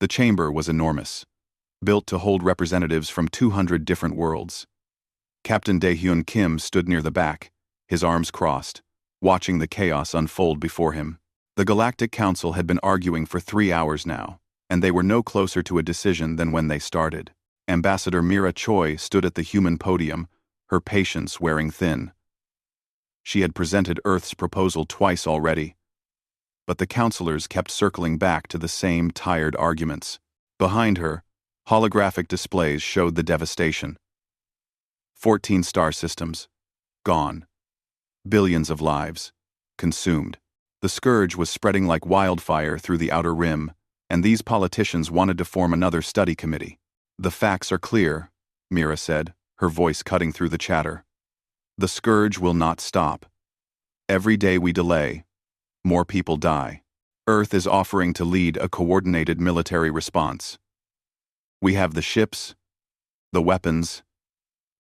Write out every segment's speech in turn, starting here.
The chamber was enormous, built to hold representatives from 200 different worlds. Captain Dae-hyun Kim stood near the back, his arms crossed, watching the chaos unfold before him. The Galactic Council had been arguing for 3 hours now, and they were no closer to a decision than when they started. Ambassador Mira Choi stood at the human podium, her patience wearing thin. She had presented Earth's proposal twice already, but the counselors kept circling back to the same tired arguments. Behind her, holographic displays showed the devastation. 14 star systems, gone. Billions of lives, consumed. The scourge was spreading like wildfire through the outer rim, and these politicians wanted to form another study committee. The facts are clear, Mira said, her voice cutting through the chatter. The scourge will not stop. Every day we delay, more people die. Earth is offering to lead a coordinated military response. We have the ships, the weapons,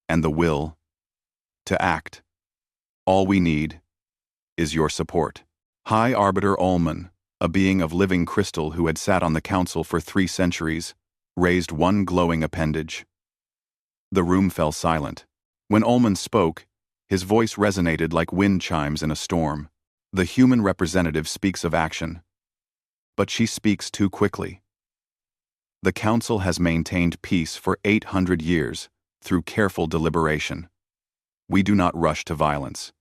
and the will to act. All we need is your support. High Arbiter Ullman, a being of living crystal who had sat on the council for 3 centuries, raised one glowing appendage. The room fell silent. When Ullman spoke, his voice resonated like wind chimes in a storm. The human representative speaks of action, but she speaks too quickly. The council has maintained peace for 800 years through careful deliberation. We do not rush to violence.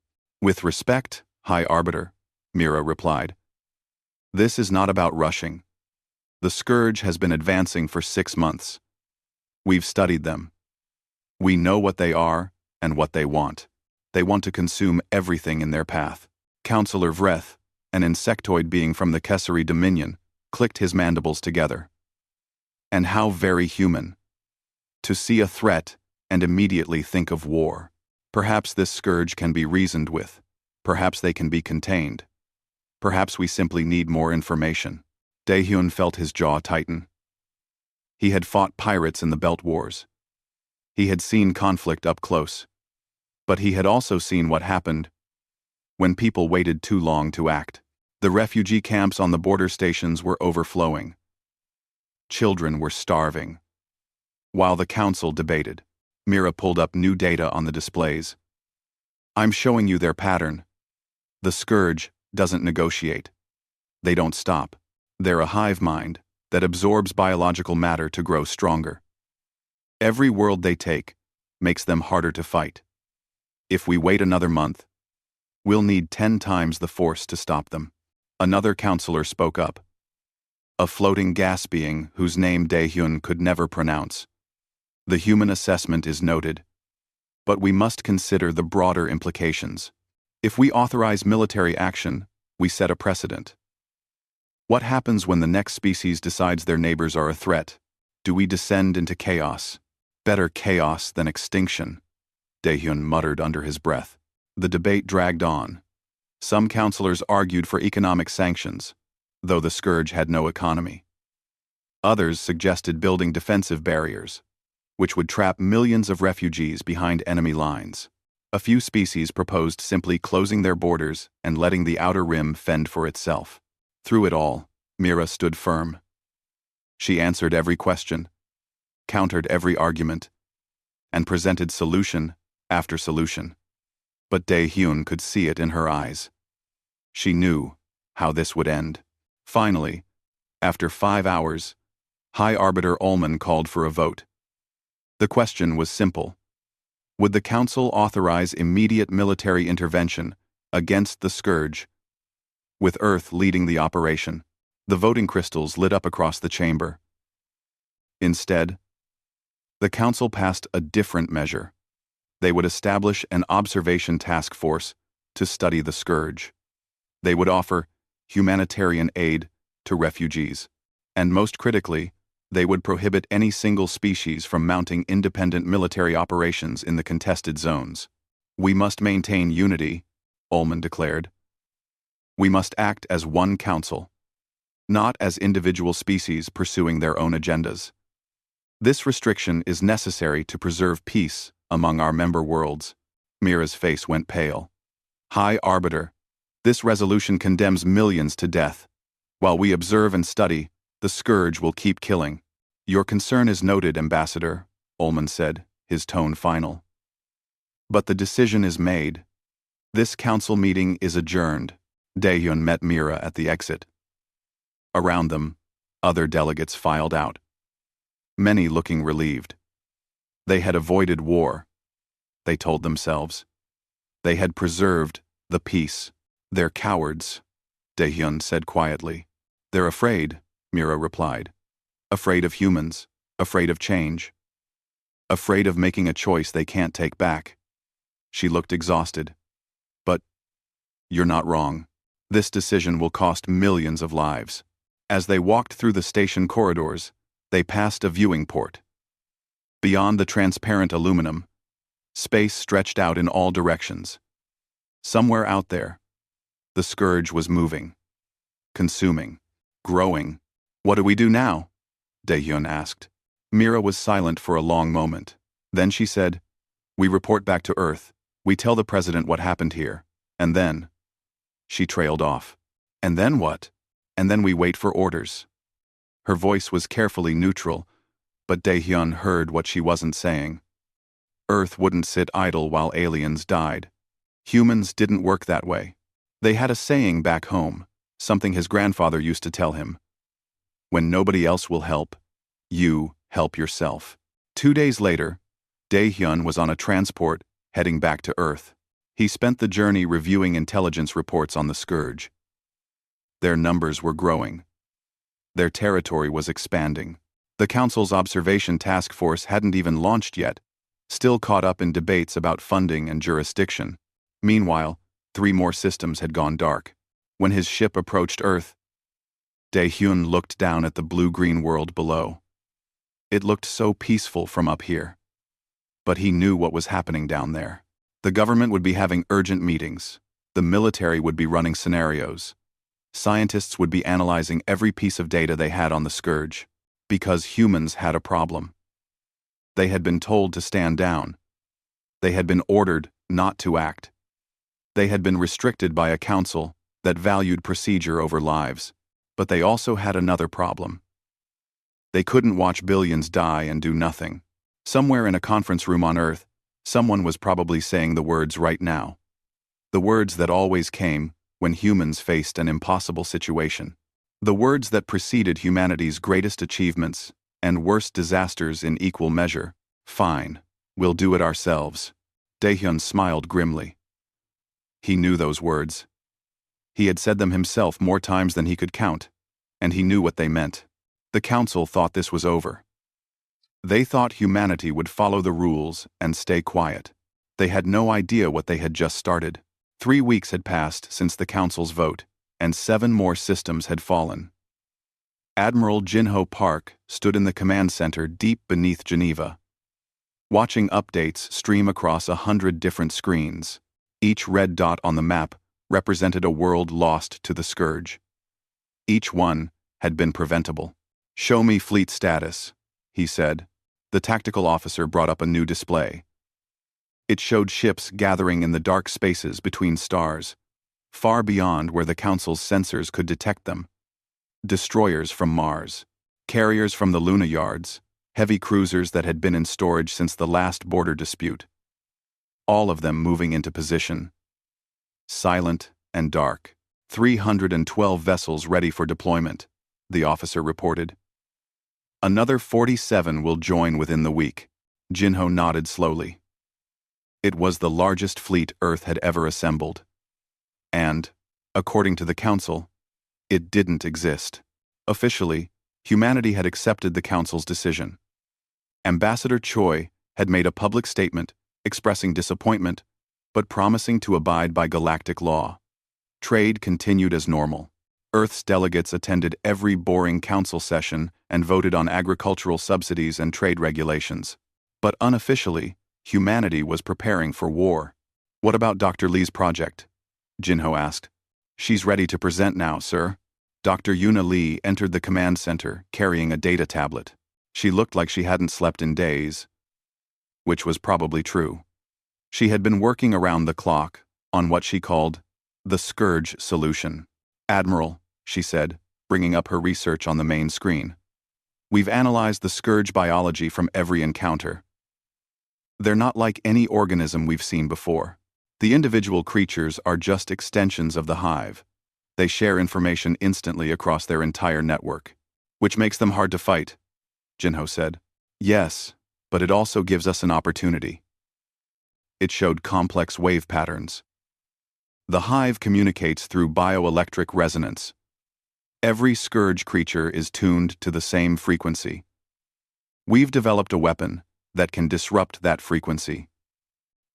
With respect, High Arbiter, Mira replied. This is not about rushing. The scourge has been advancing for 6 months. We've studied them. We know what they are and what they want. They want to consume everything in their path. Counselor Vreth, an insectoid being from the Kessari Dominion, clicked his mandibles together. And how very human. To see a threat and immediately think of war. Perhaps this scourge can be reasoned with. Perhaps they can be contained. Perhaps we simply need more information. Dae-hyun felt his jaw tighten. He had fought pirates in the Belt Wars. He had seen conflict up close. But he had also seen what happened when people waited too long to act. The refugee camps on the border stations were overflowing. Children were starving. While the council debated, Mira pulled up new data on the displays. I'm showing you their pattern. The scourge doesn't negotiate. They don't stop. They're a hive mind that absorbs biological matter to grow stronger. Every world they take makes them harder to fight. If we wait another month, we'll need 10 times the force to stop them. Another counselor spoke up. A floating gas being whose name Dae-hyun could never pronounce. The human assessment is noted, but we must consider the broader implications. If we authorize military action, we set a precedent. What happens when the next species decides their neighbors are a threat? Do we descend into chaos? Better chaos than extinction, Dae-hyun muttered under his breath. The debate dragged on. Some counselors argued for economic sanctions, though the scourge had no economy. Others suggested building defensive barriers, which would trap millions of refugees behind enemy lines. A few species proposed simply closing their borders and letting the outer rim fend for itself. Through it all, Mira stood firm. She answered every question, countered every argument, and presented solution after solution. But Dae-hyun could see it in her eyes. She knew how this would end. Finally, after 5 hours, High Arbiter Ullman called for a vote. The question was simple. Would the Council authorize immediate military intervention against the scourge, with Earth leading the operation? The voting crystals lit up across the chamber. Instead, the Council passed a different measure. They would establish an observation task force to study the scourge. They would offer humanitarian aid to refugees, and most critically, they would prohibit any single species from mounting independent military operations in the contested zones. We must maintain unity, Ullman declared. We must act as one council, not as individual species pursuing their own agendas. This restriction is necessary to preserve peace among our member worlds. Mira's face went pale. High Arbiter, this resolution condemns millions to death. While we observe and study, The scourge will keep killing. Your concern is noted, Ambassador, Ullman said, his tone final. But the decision is made. This council meeting is adjourned. Daehyun met Mira at the exit. Around them, other delegates filed out, many looking relieved. They had avoided war, they told themselves. They had preserved the peace. They're cowards, Daehyun said quietly. They're afraid, Mira replied. Afraid of humans, afraid of change. Afraid of making a choice they can't take back. She looked exhausted. But you're not wrong. This decision will cost millions of lives. As they walked through the station corridors, they passed a viewing port. Beyond the transparent aluminum, space stretched out in all directions. Somewhere out there, the scourge was moving, consuming, growing. What do we do now? Daehyun asked. Mira was silent for a long moment. Then she said, We report back to Earth. We tell the president what happened here. And then... She trailed off. And then what? And then we wait for orders. Her voice was carefully neutral, but Daehyun heard what she wasn't saying. Earth wouldn't sit idle while aliens died. Humans didn't work that way. They had a saying back home, something his grandfather used to tell him. When nobody else will help, you help yourself. 2 days later, Daehyun was on a transport heading back to Earth. He spent the journey reviewing intelligence reports on the scourge. Their numbers were growing. Their territory was expanding. The Council's observation task force hadn't even launched yet, still caught up in debates about funding and jurisdiction. Meanwhile, 3 more systems had gone dark. When his ship approached Earth, Daehyun looked down at the blue-green world below. It looked so peaceful from up here. But he knew what was happening down there. The government would be having urgent meetings. The military would be running scenarios. Scientists would be analyzing every piece of data they had on the scourge, because humans had a problem. They had been told to stand down. They had been ordered not to act. They had been restricted by a council that valued procedure over lives, but they also had another problem. They couldn't watch billions die and do nothing. Somewhere in a conference room on Earth, someone was probably saying the words right now. The words that always came when humans faced an impossible situation. The words that preceded humanity's greatest achievements and worst disasters in equal measure. Fine, we'll do it ourselves. Daehyun smiled grimly. He knew those words. He had said them himself more times than he could count, and he knew what they meant. The council thought this was over. They thought humanity would follow the rules and stay quiet. They had no idea what they had just started. 3 weeks had passed since the council's vote, and 7 more systems had fallen. Admiral Jinho Park stood in the command center deep beneath Geneva, watching updates stream across 100 different screens. Each red dot on the map represented a world lost to the scourge. Each one had been preventable. Show me fleet status, he said. The tactical officer brought up a new display. It showed ships gathering in the dark spaces between stars, far beyond where the Council's sensors could detect them. Destroyers from Mars, carriers from the Luna yards, heavy cruisers that had been in storage since the last border dispute. All of them moving into position. Silent and dark. 312 vessels ready for deployment, the officer reported. Another 47 will join within the week. Jinho nodded slowly. It was the largest fleet Earth had ever assembled. And, according to the Council, it didn't exist. Officially, humanity had accepted the Council's decision. Ambassador Choi had made a public statement expressing disappointment, but promising to abide by galactic law. Trade continued as normal. Earth's delegates attended every boring council session and voted on agricultural subsidies and trade regulations. But unofficially, humanity was preparing for war. What about Dr. Lee's project? Jinho asked. She's ready to present now, sir. Dr. Yuna Lee entered the command center carrying a data tablet. She looked like she hadn't slept in days. Which was probably true. She had been working around the clock on what she called the Scourge solution. Admiral, she said, bringing up her research on the main screen. We've analyzed the scourge biology from every encounter. They're not like any organism we've seen before. The individual creatures are just extensions of the hive. They share information instantly across their entire network, which makes them hard to fight, Jinho said. Yes, but it also gives us an opportunity. It showed complex wave patterns. The hive communicates through bioelectric resonance. Every scourge creature is tuned to the same frequency. We've developed a weapon that can disrupt that frequency.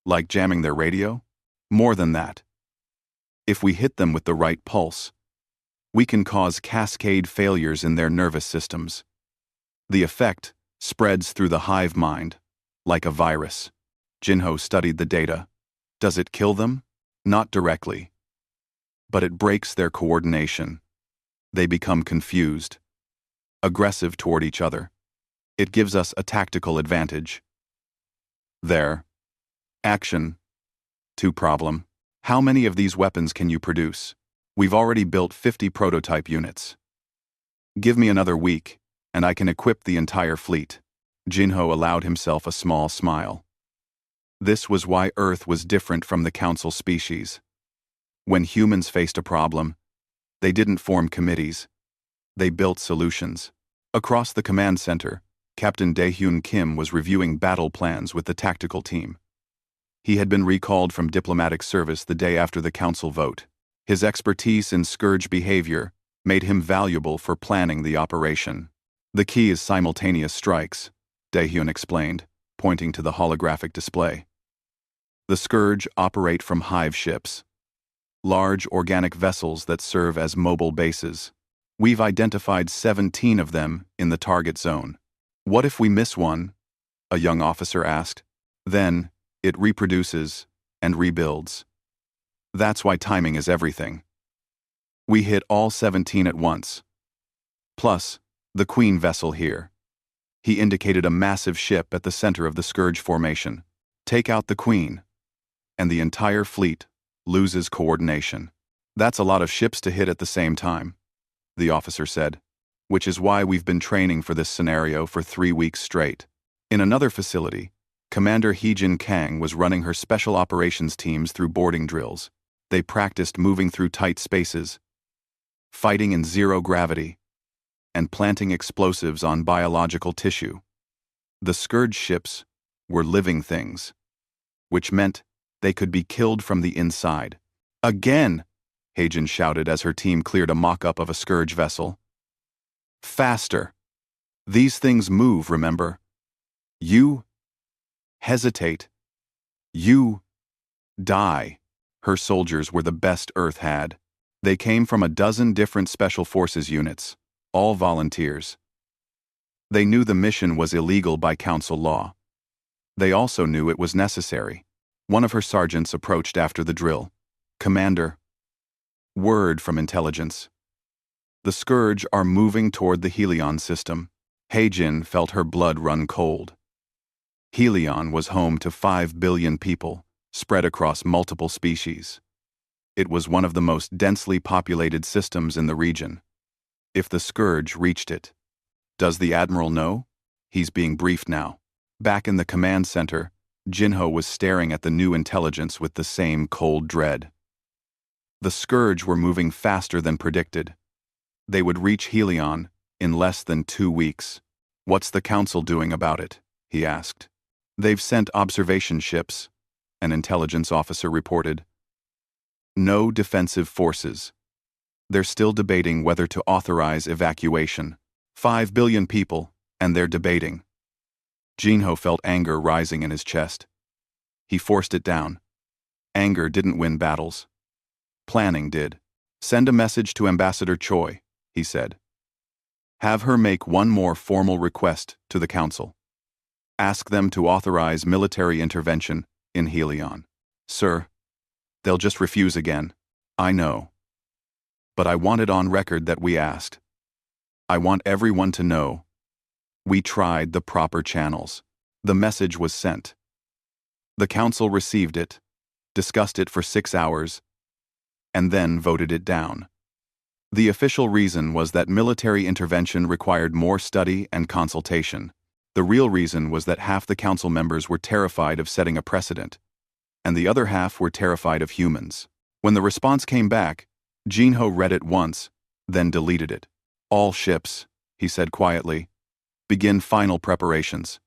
Like jamming their radio? More than that. If we hit them with the right pulse, we can cause cascade failures in their nervous systems. The effect spreads through the hive mind, like a virus. Jinho studied the data. Does it kill them? Not directly. But it breaks their coordination. They become confused, aggressive toward each other. It gives us a tactical advantage. There. Action. 2 problem. How many of these weapons can you produce? We've already built 50 prototype units. Give me another week, and I can equip the entire fleet. Jinho allowed himself a small smile. This was why Earth was different from the Council species. When humans faced a problem, they didn't form committees. They built solutions. Across the command center, Captain Dae-Hyun Kim was reviewing battle plans with the tactical team. He had been recalled from diplomatic service the day after the council vote. His expertise in scourge behavior made him valuable for planning the operation. The key is simultaneous strikes, Dae-Hyun explained, pointing to the holographic display. The scourge operate from hive ships, large organic vessels that serve as mobile bases. We've identified 17 of them in the target zone. What if we miss one? A young officer asked. Then, it reproduces and rebuilds. That's why timing is everything. We hit all 17 at once. Plus, the Queen vessel here. He indicated a massive ship at the center of the scourge formation. Take out the Queen, and the entire fleet loses coordination. That's a lot of ships to hit at the same time, the officer said, which is why we've been training for this scenario for 3 weeks straight. In another facility, Commander Heejin Kang was running her special operations teams through boarding drills. They practiced moving through tight spaces, fighting in zero gravity, and planting explosives on biological tissue. The scourge ships were living things, which meant they could be killed from the inside. Again, Heijin shouted as her team cleared a mock-up of a scourge vessel. Faster. These things move, remember? You hesitate. You die. Her soldiers were the best Earth had. They came from a dozen different special forces units, all volunteers. They knew the mission was illegal by council law. They also knew it was necessary. One of her sergeants approached after the drill. Commander. Word from intelligence. The scourge are moving toward the Helion system. Heijin felt her blood run cold. Helion was home to 5 billion people, spread across multiple species. It was one of the most densely populated systems in the region. If the scourge reached it. Does the Admiral know? He's being briefed now. Back in the command center, Jinho was staring at the new intelligence with the same cold dread. The scourge were moving faster than predicted. They would reach Helion in less than 2 weeks. What's the council doing about it? He asked. They've sent observation ships, an intelligence officer reported. No defensive forces. They're still debating whether to authorize evacuation. 5 billion people, and they're debating. Jinho felt anger rising in his chest. He forced it down. Anger didn't win battles. Planning did. Send a message to Ambassador Choi, he said. Have her make one more formal request to the council. Ask them to authorize military intervention in Helion. Sir, they'll just refuse again. I know. But I want it on record that we asked. I want everyone to know. We tried the proper channels. The message was sent. The council received it, discussed it for 6 hours, and then voted it down. The official reason was that military intervention required more study and consultation. The real reason was that half the council members were terrified of setting a precedent, and the other half were terrified of humans. When the response came back, Jinho read it once, then deleted it. "All ships," he said quietly, "begin final preparations.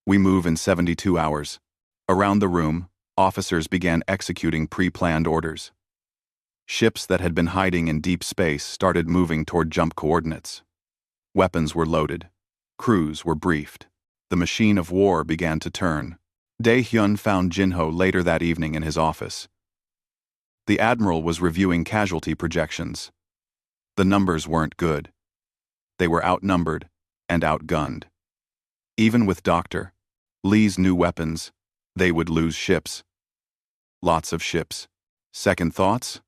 We move in 72 hours. Around the room, officers began executing pre-planned orders. Ships that had been hiding in deep space started moving toward jump coordinates. Weapons were loaded. Crews were briefed. The machine of war began to turn. Dae-hyun found Jinho later that evening in his office. The admiral was reviewing casualty projections. The numbers weren't good. They were outnumbered and outgunned. Even with Dr. Lee's new weapons, they would lose ships. Lots of ships. "Second thoughts?"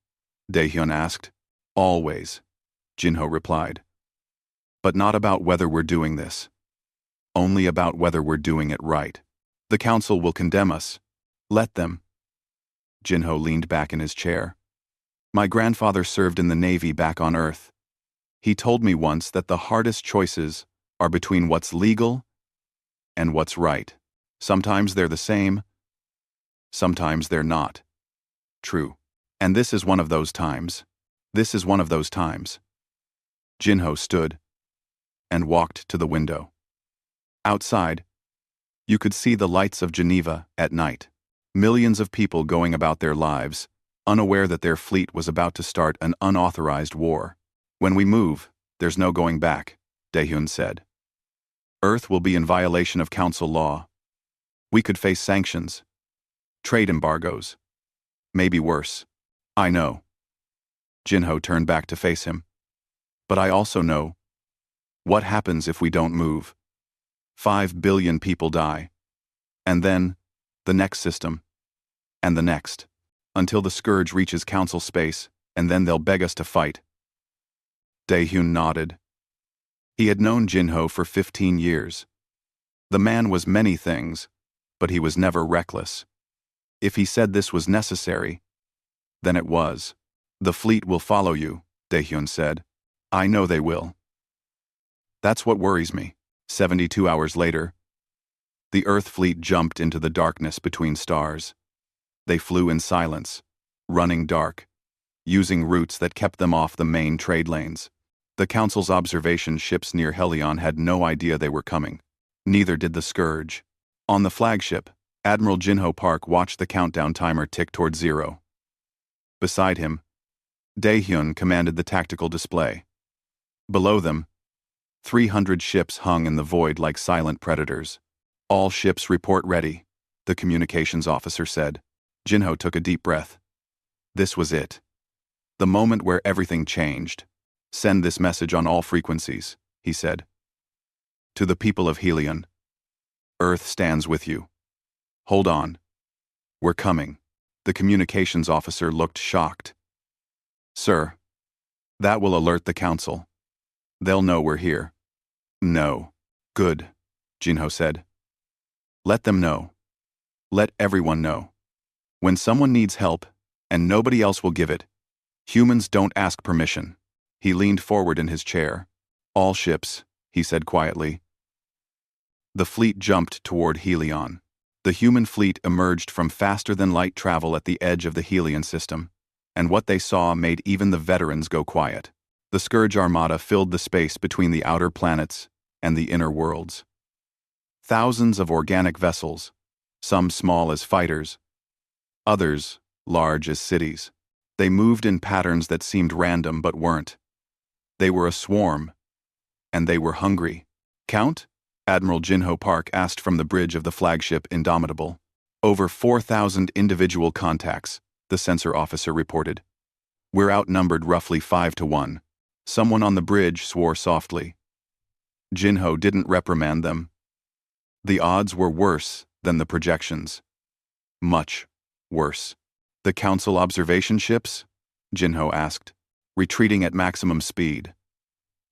Dae-hyun asked. "Always," Jinho replied. "But not about whether we're doing this. Only about whether we're doing it right. The council will condemn us. Let them." Jinho leaned back in his chair. "My grandfather served in the Navy back on Earth. He told me once that the hardest choices are between what's legal and what's right. Sometimes they're the same, sometimes they're not." "True. And this is one of those times. This is one of those times." Jinho stood and walked to the window. Outside, you could see the lights of Geneva at night. Millions of people going about their lives, unaware that their fleet was about to start an unauthorized war. "When we move, there's no going back," Dae-hyun said. "Earth will be in violation of council law. We could face sanctions, trade embargoes, maybe worse." "I know." Jinho turned back to face him. "But I also know. What happens if we don't move? 5 billion people die. And then, the next system. And the next. Until the scourge reaches council space, and then they'll beg us to fight." Dae-hyun nodded. He had known Jinho for 15 years. The man was many things, but he was never reckless. If he said this was necessary, then it was. "The fleet will follow you," Dae-hyun said. "I know they will." "That's what worries me." 72 hours later, the Earth fleet jumped into the darkness between stars. They flew in silence, running dark, using routes that kept them off the main trade lanes. The Council's observation ships near Helion had no idea they were coming. Neither did the Scourge. On the flagship, Admiral Jinho Park watched the countdown timer tick toward 0. Beside him, Dae-hyun commanded the tactical display. Below them, 300 ships hung in the void like silent predators. "All ships report ready," the communications officer said. Jinho took a deep breath. This was it. The moment where everything changed. "Send this message on all frequencies," he said. "To the people of Helion. Earth stands with you. Hold on. We're coming." The communications officer looked shocked. "Sir, that will alert the council. They'll know we're here." "No." "Good," Jinho said. "Let them know. Let everyone know. When someone needs help, and nobody else will give it, humans don't ask permission." He leaned forward in his chair. "All ships," he said quietly. The fleet jumped toward Helion. The human fleet emerged from faster-than-light travel at the edge of the Helion system, and what they saw made even the veterans go quiet. The Scourge Armada filled the space between the outer planets and the inner worlds. Thousands of organic vessels, some small as fighters, others large as cities. They moved in patterns that seemed random but weren't. They were a swarm, and they were hungry. "Count?" Admiral Jinho Park asked from the bridge of the flagship Indomitable. "Over 4,000 individual contacts," the sensor officer reported. "We're outnumbered roughly 5 to 1. Someone on the bridge swore softly. Jinho didn't reprimand them. The odds were worse than the projections. Much worse. "The council observation ships?" Jinho asked, retreating at maximum speed.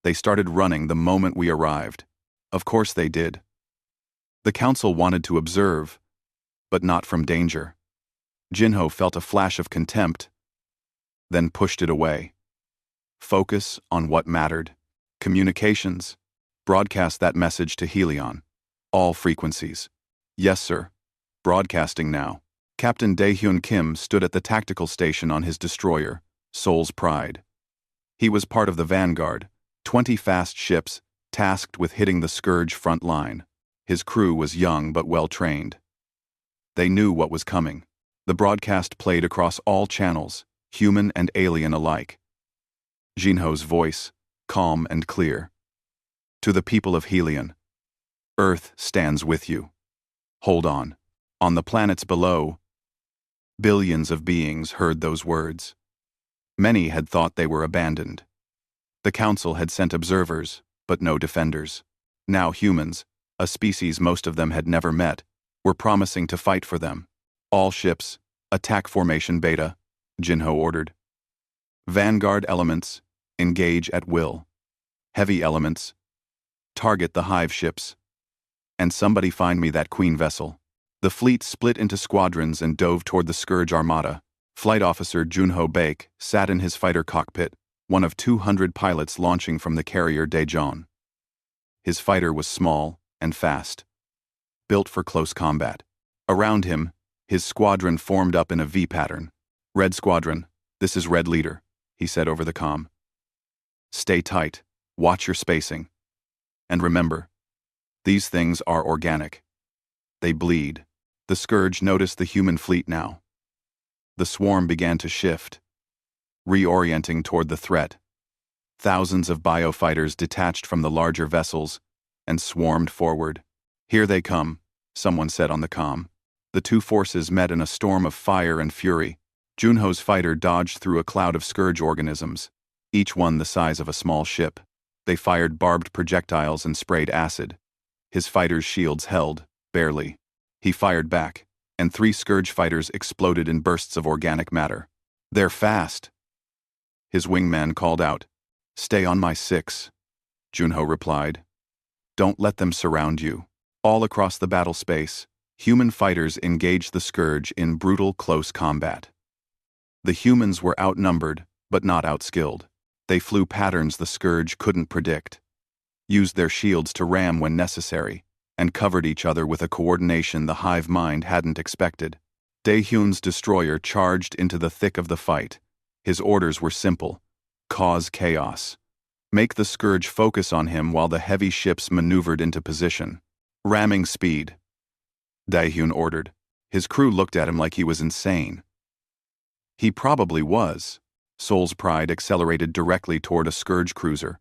"They started running the moment we arrived." "Of course they did." The council wanted to observe, but not from danger. Jinho felt a flash of contempt, then pushed it away. Focus on what mattered. Communications. Broadcast that message to Helion. All frequencies. Yes, sir. Broadcasting now. Captain Daehyun Kim stood at the tactical station on his destroyer, Soul's Pride. He was part of the vanguard, 20 fast ships, tasked with hitting the Scourge front line. His crew was young but well-trained. They knew what was coming. The broadcast played across all channels, human and alien alike. Jinho's voice, calm and clear. To the people of Helion, Earth stands with you. Hold on. On the planets below, billions of beings heard those words. Many had thought they were abandoned. The Council had sent observers, but no defenders. Now humans, a species most of them had never met, were promising to fight for them. All ships, attack formation Beta, Jinho ordered. Vanguard elements, engage at will. Heavy elements, target the hive ships. And somebody find me that Queen vessel. The fleet split into squadrons and dove toward the Scourge Armada. Flight Officer Junho Baek sat in his fighter cockpit, one of 200 pilots launching from the carrier Daejeon. His fighter was small and fast, built for close combat. Around him, his squadron formed up in a V pattern. Red Squadron, this is Red Leader, he said over the comm. Stay tight, watch your spacing. And remember, these things are organic. They bleed. The Scourge noticed the human fleet now. The swarm began to shift, reorienting toward the threat. Thousands of biofighters detached from the larger vessels and swarmed forward. Here they come, someone said on the comm. The two forces met in a storm of fire and fury. Junho's fighter dodged through a cloud of Scourge organisms, each one the size of a small ship. They fired barbed projectiles and sprayed acid. His fighter's shields held, barely. He fired back, and 3 Scourge fighters exploded in bursts of organic matter. They're fast. His wingman called out. Stay on my 6. Junho replied. Don't let them surround you. All across the battle space, human fighters engaged the Scourge in brutal close combat. The humans were outnumbered, but not outskilled. They flew patterns the Scourge couldn't predict, used their shields to ram when necessary, and covered each other with a coordination the hive mind hadn't expected. Daehyun's destroyer charged into the thick of the fight. His orders were simple. Cause chaos. Make the Scourge focus on him while the heavy ships maneuvered into position. Ramming speed. Daehyun ordered. His crew looked at him like he was insane. He probably was. Soul's Pride accelerated directly toward a Scourge cruiser,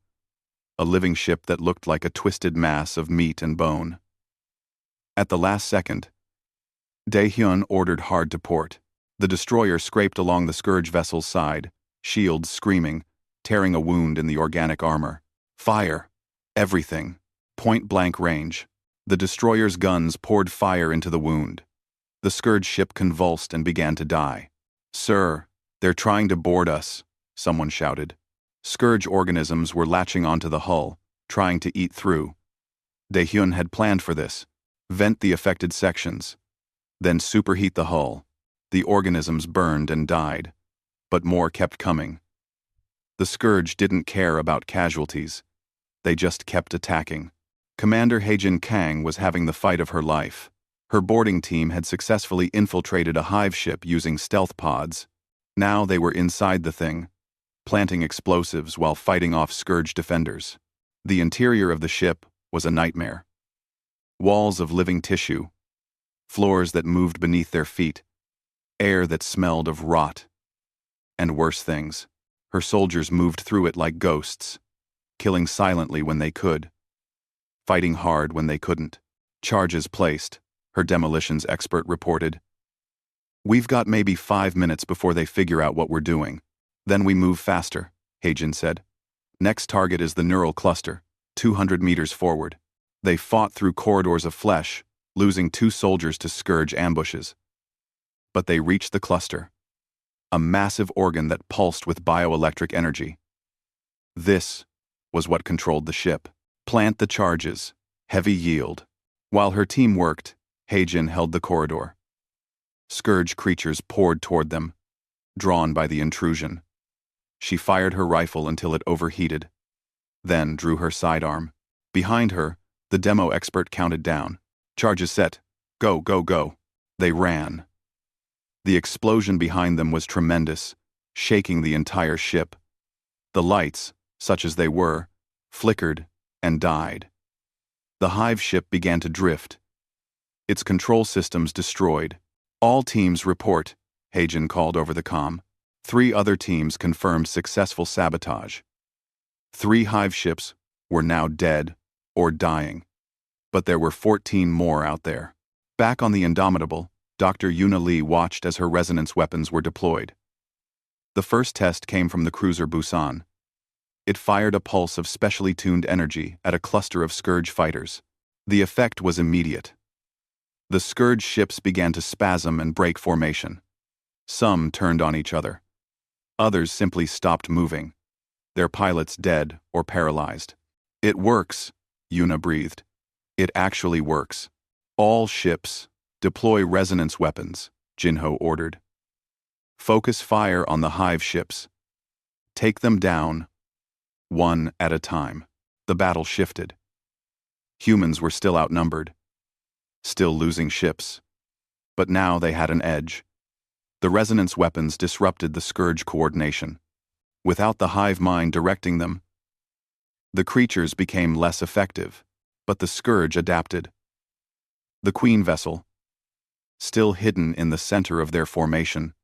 a living ship that looked like a twisted mass of meat and bone. At the last second, Daehyun ordered hard to port. The destroyer scraped along the Scourge vessel's side, shields screaming, tearing a wound in the organic armor. Fire! Everything. Point-blank range. The destroyer's guns poured fire into the wound. The Scourge ship convulsed and began to die. Sir, they're trying to board us, someone shouted. Scourge organisms were latching onto the hull, trying to eat through. Daehyun had planned for this. Vent the affected sections, then superheat the hull. The organisms burned and died, but more kept coming. The Scourge didn't care about casualties. They just kept attacking. Commander Haejin Kang was having the fight of her life. Her boarding team had successfully infiltrated a hive ship using stealth pods. Now they were inside the thing, planting explosives while fighting off Scourge defenders. The interior of the ship was a nightmare. Walls of living tissue, floors that moved beneath their feet, air that smelled of rot. And worse things, her soldiers moved through it like ghosts, killing silently when they could, fighting hard when they couldn't. Charges placed, her demolitions expert reported. We've got maybe 5 minutes before they figure out what we're doing. Then we move faster, Haejin said. Next target is the neural cluster, 200 meters forward. They fought through corridors of flesh, losing 2 soldiers to Scourge ambushes. But they reached the cluster, a massive organ that pulsed with bioelectric energy. This was what controlled the ship. Plant the charges, heavy yield. While her team worked, Haejin held the corridor. Scourge creatures poured toward them, drawn by the intrusion. She fired her rifle until it overheated, then drew her sidearm. Behind her, the demo expert counted down. Charges set. Go, go, go. They ran. The explosion behind them was tremendous, shaking the entire ship. The lights, such as they were, flickered and died. The hive ship began to drift. Its control systems destroyed. All teams report, Hagen called over the comm. 3 other teams confirmed successful sabotage. 3 hive ships were now dead or dying. But there were 14 more out there. Back on the Indomitable, Dr. Yuna Lee watched as her resonance weapons were deployed. The first test came from the cruiser Busan. It fired a pulse of specially tuned energy at a cluster of Scourge fighters. The effect was immediate. The Scourge ships began to spasm and break formation. Some turned on each other. Others simply stopped moving, their pilots dead or paralyzed. It works, Yuna breathed. It actually works. All ships, deploy resonance weapons, Jinho ordered. Focus fire on the hive ships. Take them down, one at a time. The battle shifted. Humans were still outnumbered, still losing ships. But now they had an edge. The resonance weapons disrupted the Scourge coordination. Without the hive mind directing them, the creatures became less effective, but the Scourge adapted. The Queen vessel, still hidden in the center of their formation,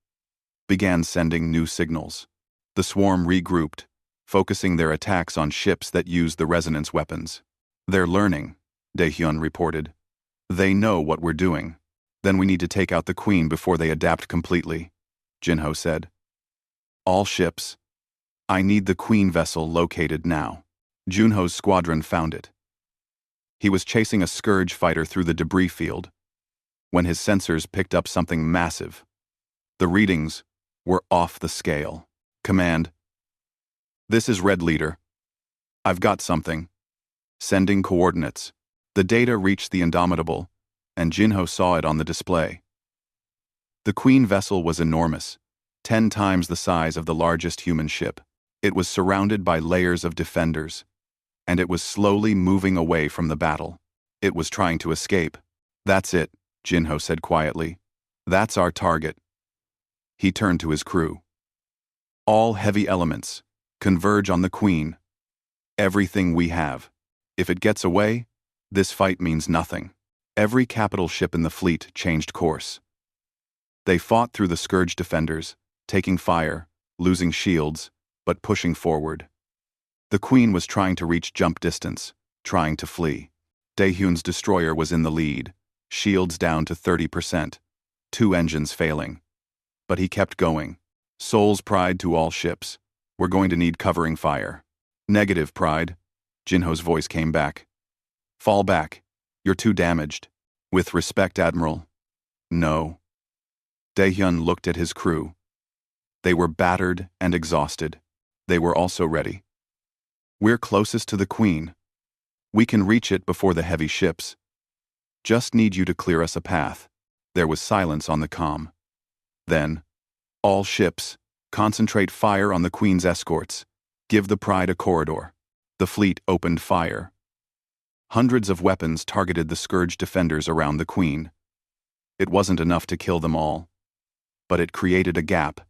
began sending new signals. The swarm regrouped, focusing their attacks on ships that used the resonance weapons. They're learning, Daehyun reported. They know what we're doing. Then we need to take out the Queen before they adapt completely, Jinho said. All ships. I need the Queen vessel located now. Junho's squadron found it. He was chasing a Scourge fighter through the debris field when his sensors picked up something massive. The readings were off the scale. Command. This is Red Leader. I've got something. Sending coordinates. The data reached the Indomitable, and Jinho saw it on the display. The Queen vessel was enormous, 10 times the size of the largest human ship. It was surrounded by layers of defenders, and it was slowly moving away from the battle. It was trying to escape. That's it, Jinho said quietly. That's our target. He turned to his crew. All heavy elements, converge on the Queen. Everything we have. If it gets away, this fight means nothing. Every capital ship in the fleet changed course. They fought through the Scourge defenders, taking fire, losing shields, but pushing forward. The Queen was trying to reach jump distance, trying to flee. Daehyun's destroyer was in the lead, shields down to 30%, 2 engines failing. But he kept going. Soul's pride to all ships. We're going to need covering fire. Negative, Pride. Jinho's voice came back. Fall back. You're too damaged. With respect, Admiral. No. Daehyun looked at his crew. They were battered and exhausted. They were also ready. We're closest to the Queen. We can reach it before the heavy ships. Just need you to clear us a path. There was silence on the comm. Then, all ships, concentrate fire on the Queen's escorts. Give the Pride a corridor. The fleet opened fire. Hundreds of weapons targeted the Scourge defenders around the Queen. It wasn't enough to kill them all, but it created a gap,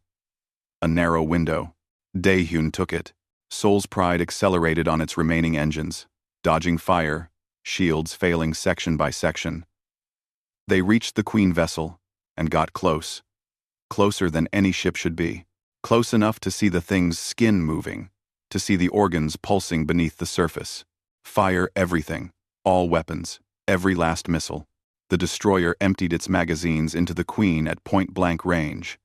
a narrow window. Daehyun took it. Soul's Pride accelerated on its remaining engines, dodging fire, shields failing section by section. They reached the Queen vessel and got close. Closer than any ship should be. Close enough to see the thing's skin moving, to see the organs pulsing beneath the surface. Fire everything, all weapons, every last missile. The destroyer emptied its magazines into the Queen at point-blank range.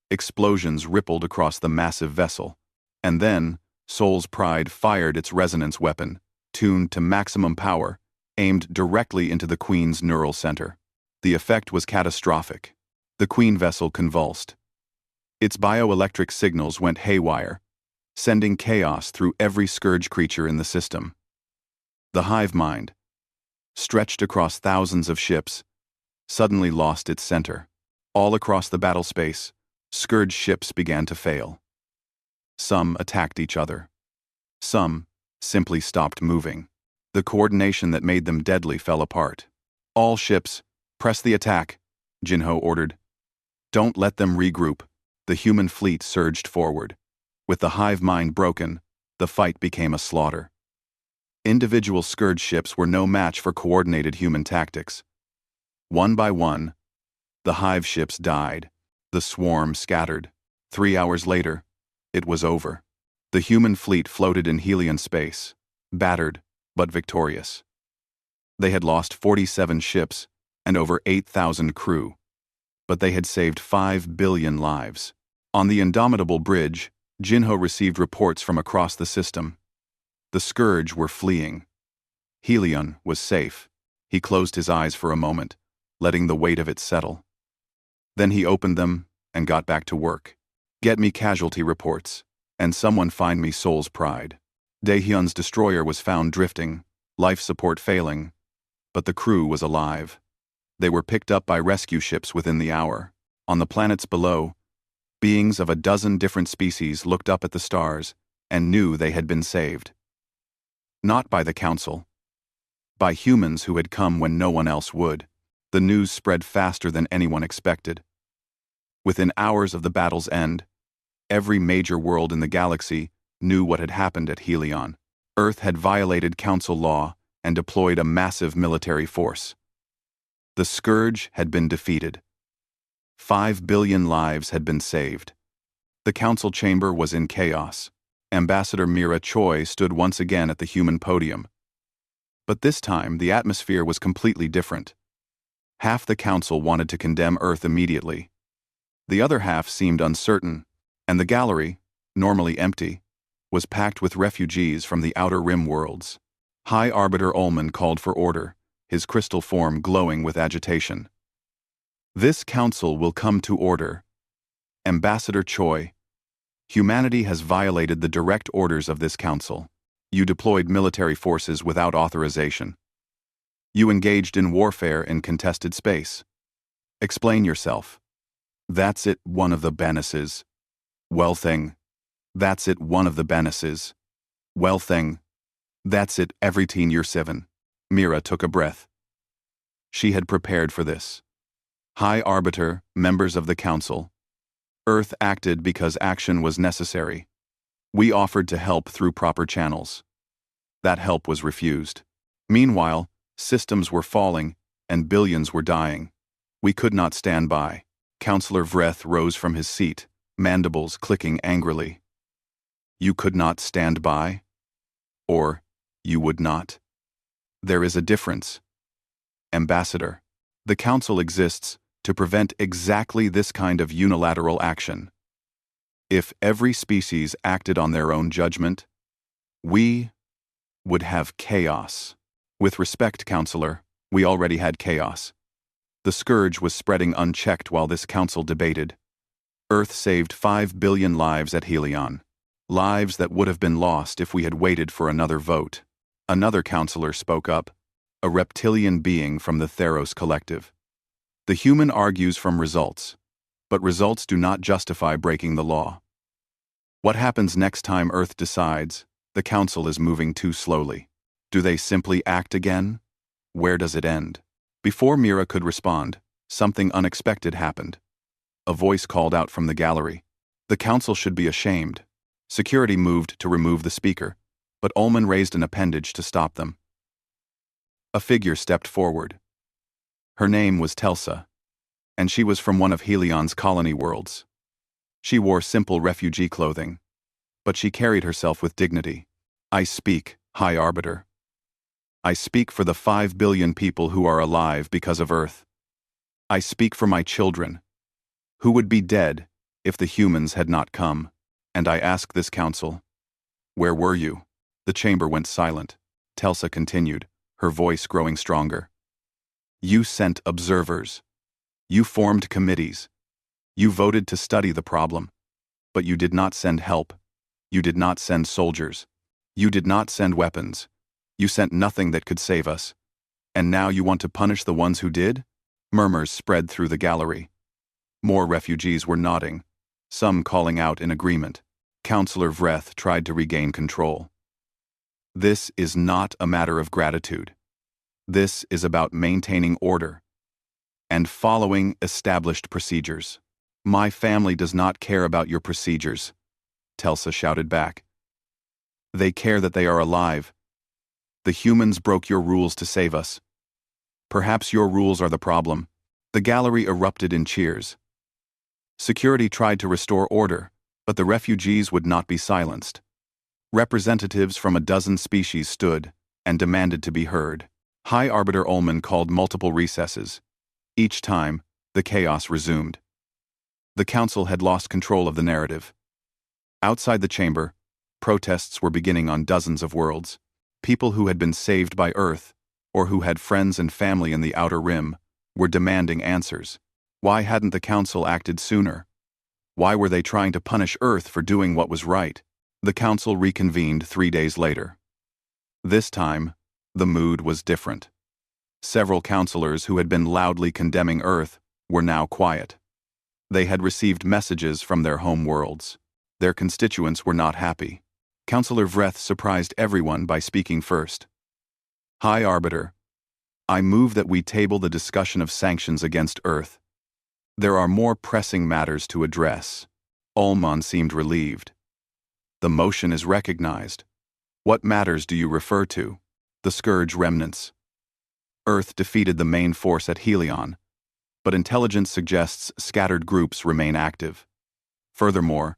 Explosions rippled across the massive vessel. And then, Soul's Pride fired its resonance weapon, tuned to maximum power, aimed directly into the Queen's neural center. The effect was catastrophic. The Queen vessel convulsed. Its bioelectric signals went haywire, sending chaos through every Scourge creature in the system. The hive mind, stretched across thousands of ships, suddenly lost its center. All across the battle space, Scourge ships began to fail. Some attacked each other. Some simply stopped moving. The coordination that made them deadly fell apart. All ships, press the attack, Jinho ordered. Don't let them regroup. The human fleet surged forward. With the hive mind broken, the fight became a slaughter. Individual scourge ships were no match for coordinated human tactics. One by one, the hive ships died. The swarm scattered. 3 hours later, it was over. The human fleet floated in Helion space, battered but victorious. They had lost 47 ships and over 8,000 crew, but they had saved 5 billion lives. On the indomitable bridge, Jinho received reports from across the system. The Scourge were fleeing. Helion was safe. He closed his eyes for a moment, letting the weight of it settle. Then he opened them and got back to work. Get me casualty reports, and someone find me Soul's Pride. Daehyun's destroyer was found drifting, life support failing, but the crew was alive. They were picked up by rescue ships within the hour. On the planets below, beings of a dozen different species looked up at the stars and knew they had been saved. Not by the Council. By humans who had come when no one else would. The news spread faster than anyone expected. Within hours of the battle's end, every major world in the galaxy knew what had happened at Helion. Earth had violated Council law and deployed a massive military force. The Scourge had been defeated. 5 billion lives had been saved. The Council chamber was in chaos. Ambassador Mira Choi stood once again at the human podium. But this time, the atmosphere was completely different. Half the Council wanted to condemn Earth immediately. The other half seemed uncertain, and the gallery, normally empty, was packed with refugees from the Outer Rim worlds. High Arbiter Ullman called for order, his crystal form glowing with agitation. This council will come to order. Ambassador Choi, humanity has violated the direct orders of this council. You deployed military forces without authorization. You engaged in warfare in contested space. Explain yourself. That's it, one of the Benesses. Well thing. That's it, one of the Benesses. Well thing. That's it, everything year 7. Mira took a breath. She had prepared for this. High Arbiter, members of the Council. Earth acted because action was necessary. We offered to help through proper channels. That help was refused. Meanwhile, systems were falling, and billions were dying. We could not stand by. Councillor Vreth rose from his seat, mandibles clicking angrily. You could not stand by? Or, you would not? There is a difference. Ambassador, the Council exists to prevent exactly this kind of unilateral action. If every species acted on their own judgment, we would have chaos. With respect, Counselor, we already had chaos. The Scourge was spreading unchecked while this council debated. Earth saved 5 billion lives at Helion. Lives that would have been lost if we had waited for another vote. Another counselor spoke up, a reptilian being from the Theros Collective. The human argues from results, but results do not justify breaking the law. What happens next time Earth decides the Council is moving too slowly? Do they simply act again? Where does it end? Before Mira could respond, something unexpected happened. A voice called out from the gallery. The Council should be ashamed. Security moved to remove the speaker, but Ullman raised an appendage to stop them. A figure stepped forward. Her name was Telsa, and she was from one of Helion's colony worlds. She wore simple refugee clothing, but she carried herself with dignity. I speak, High Arbiter. I speak for the 5 billion people who are alive because of Earth. I speak for my children, who would be dead if the humans had not come. And I ask this council, where were you? The chamber went silent. Telsa continued, her voice growing stronger. You sent observers. You formed committees. You voted to study the problem. But you did not send help. You did not send soldiers. You did not send weapons. You sent nothing that could save us. And now you want to punish the ones who did? Murmurs spread through the gallery. More refugees were nodding, some calling out in agreement. Counselor Vreth tried to regain control. This is not a matter of gratitude. This is about maintaining order and following established procedures. My family does not care about your procedures, Telsa shouted back. They care that they are alive. The humans broke your rules to save us. Perhaps your rules are the problem. The gallery erupted in cheers. Security tried to restore order, but the refugees would not be silenced. Representatives from a dozen species stood and demanded to be heard. High Arbiter Ullman called multiple recesses. Each time, the chaos resumed. The council had lost control of the narrative. Outside the chamber, protests were beginning on dozens of worlds. People who had been saved by Earth, or who had friends and family in the Outer Rim, were demanding answers. Why hadn't the council acted sooner? Why were they trying to punish Earth for doing what was right? The council reconvened 3 days later. This time, the mood was different. Several counselors who had been loudly condemning Earth were now quiet. They had received messages from their home worlds. Their constituents were not happy. Counselor Vreth surprised everyone by speaking first. High Arbiter, I move that we table the discussion of sanctions against Earth. There are more pressing matters to address. Ullman seemed relieved. The motion is recognized. What matters do you refer to? The Scourge remnants. Earth defeated the main force at Helion, but intelligence suggests scattered groups remain active. Furthermore,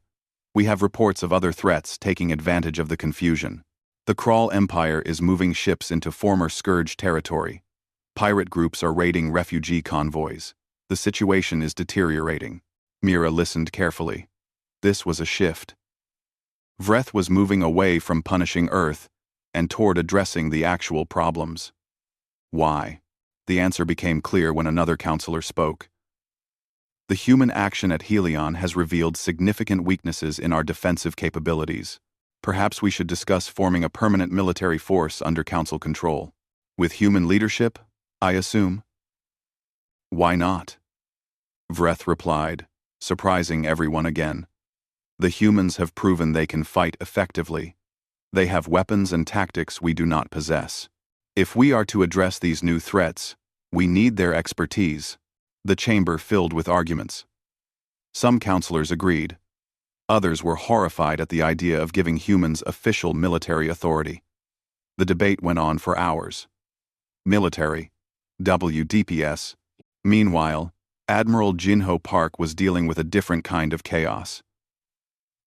we have reports of other threats taking advantage of the confusion. The Kral Empire is moving ships into former Scourge territory. Pirate groups are raiding refugee convoys. The situation is deteriorating. Mira listened carefully. This was a shift. Vreth was moving away from punishing Earth and toward addressing the actual problems. Why? The answer became clear when another counselor spoke. The human action at Helion has revealed significant weaknesses in our defensive capabilities. Perhaps we should discuss forming a permanent military force under council control. With human leadership, I assume? Why not? Vreth replied, surprising everyone again. The humans have proven they can fight effectively. They have weapons and tactics we do not possess. If we are to address these new threats, we need their expertise. The chamber filled with arguments. Some counselors agreed. Others were horrified at the idea of giving humans official military authority. The debate went on for hours. Military, WDPS. Meanwhile, Admiral Jinho Park was dealing with a different kind of chaos.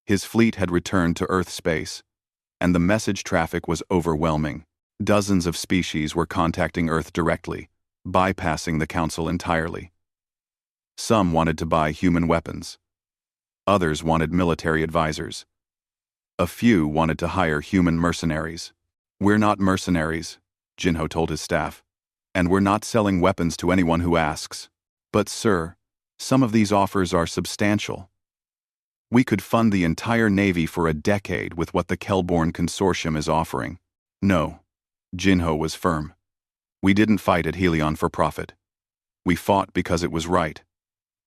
His fleet had returned to Earth space, and the message traffic was overwhelming. Dozens of species were contacting Earth directly, bypassing the Council entirely. Some wanted to buy human weapons. Others wanted military advisors. A few wanted to hire human mercenaries. We're not mercenaries, Jinho told his staff, and we're not selling weapons to anyone who asks. But sir, some of these offers are substantial. We could fund the entire Navy for a decade with what the Kelborn Consortium is offering. No, Jinho was firm. We didn't fight at Helion for profit. We fought because it was right.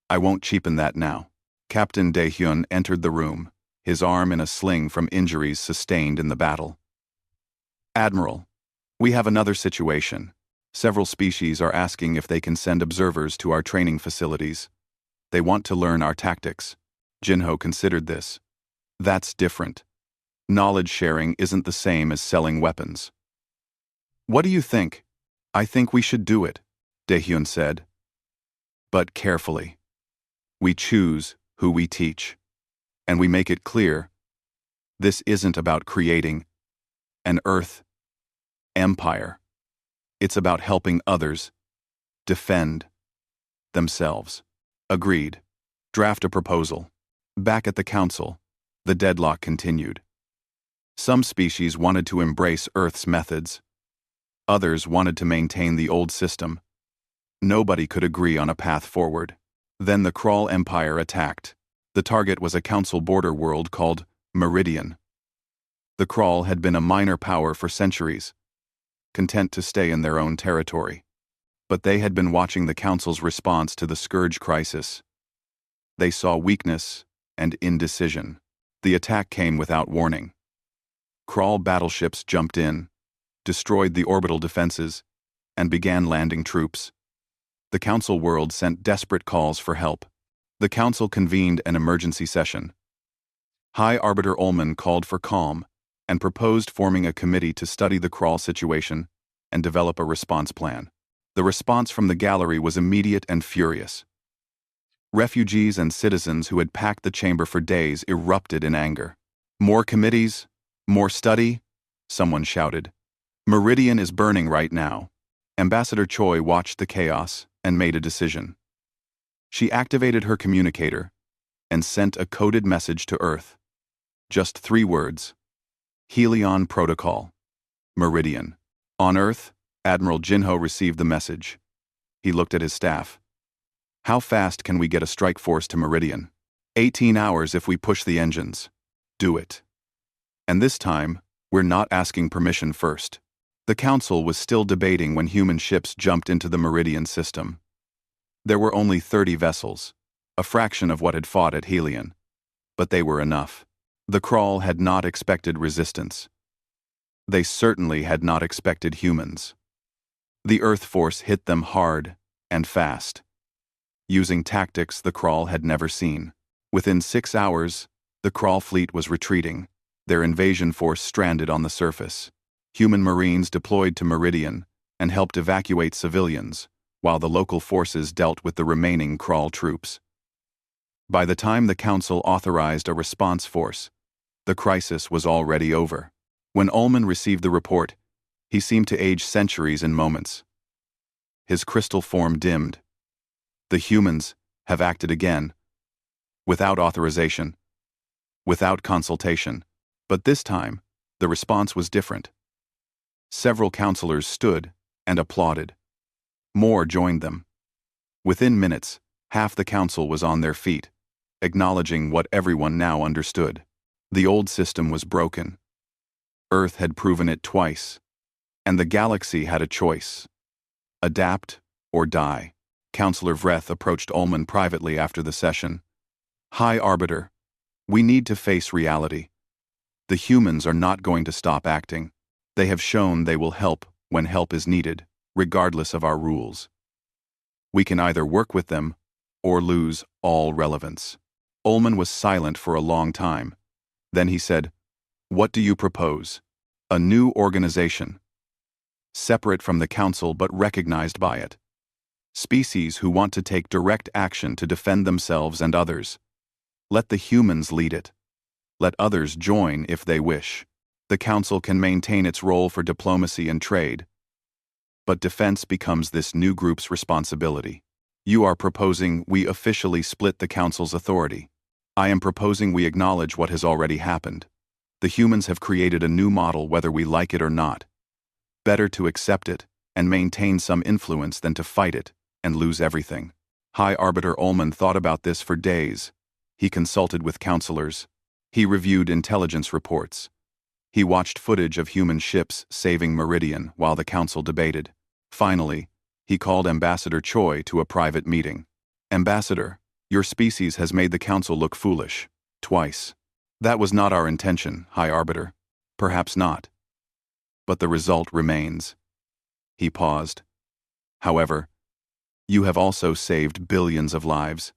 I won't cheapen that now. Captain Daehyun entered the room, his arm in a sling from injuries sustained in the battle. Admiral, we have another situation. Several species are asking if they can send observers to our training facilities. They want to learn our tactics. Jinho considered this. That's different. Knowledge sharing isn't the same as selling weapons. What do you think? I think we should do it, Daehyun said. But carefully. We choose who we teach. And we make it clear, this isn't about creating an Earth empire. It's about helping others defend themselves. Agreed. Draft a proposal. Back at the council, the deadlock continued. Some species wanted to embrace Earth's methods. Others wanted to maintain the old system. Nobody could agree on a path forward. Then the Kral Empire attacked. The target was a council border world called Meridian. The Kral had been a minor power for centuries, content to stay in their own territory. But they had been watching the council's response to the Scourge crisis. They saw weakness and indecision. The attack came without warning. Crawl battleships jumped in, destroyed the orbital defenses, and began landing troops. The Council world sent desperate calls for help. The Council convened an emergency session. High Arbiter Ullman called for calm and proposed forming a committee to study the crawl situation and develop a response plan. The response from the gallery was immediate and furious. Refugees and citizens who had packed the chamber for days erupted in anger. "More committees? More study?" someone shouted. "Meridian is burning right now." Ambassador Choi watched the chaos and made a decision. She activated her communicator and sent a coded message to Earth. Just 3 words. Helion Protocol. Meridian. On Earth, Admiral Jinho received the message. He looked at his staff. "How fast can we get a strike force to Meridian?" 18 hours if we push the engines. Do it. And this time, we're not asking permission first. The Council was still debating when human ships jumped into the Meridian system. There were only 30 vessels, a fraction of what had fought at Helion. But they were enough. The Crawl had not expected resistance. They certainly had not expected humans. The Earth force hit them hard and fast, using tactics the Crawl had never seen. Within 6 hours, the Crawl fleet was retreating, their invasion force stranded on the surface. Human Marines deployed to Meridian and helped evacuate civilians, while the local forces dealt with the remaining Crawl troops. By the time the Council authorized a response force, the crisis was already over. When Ullman received the report, he seemed to age centuries in moments. His crystal form dimmed. The humans have acted again, without authorization, without consultation. But this time, the response was different. Several counselors stood and applauded. More joined them. Within minutes, half the council was on their feet, acknowledging what everyone now understood. The old system was broken. Earth had proven it twice, and the galaxy had a choice: adapt or die. Counselor Vreth approached Ullman privately after the session. "High Arbiter, we need to face reality. The humans are not going to stop acting. They have shown they will help when help is needed, regardless of our rules. We can either work with them or lose all relevance." Ullman was silent for a long time. Then he said, "What do you propose?" "A new organization. Separate from the Council but recognized by it. Species who want to take direct action to defend themselves and others. Let the humans lead it. Let others join if they wish. The Council can maintain its role for diplomacy and trade. But defense becomes this new group's responsibility. You are proposing we officially split the Council's authority. I am proposing we acknowledge what has already happened. The humans have created a new model whether we like it or not. Better to accept it and maintain some influence than to fight it and lose everything." High Arbiter Ullman thought about this for days. He consulted with counselors. He reviewed intelligence reports. He watched footage of human ships saving Meridian while the Council debated. Finally, he called Ambassador Choi to a private meeting. "Ambassador, your species has made the Council look foolish. Twice. That was not our intention, High Arbiter. Perhaps not. But the result remains." He paused. "However, you have also saved billions of lives,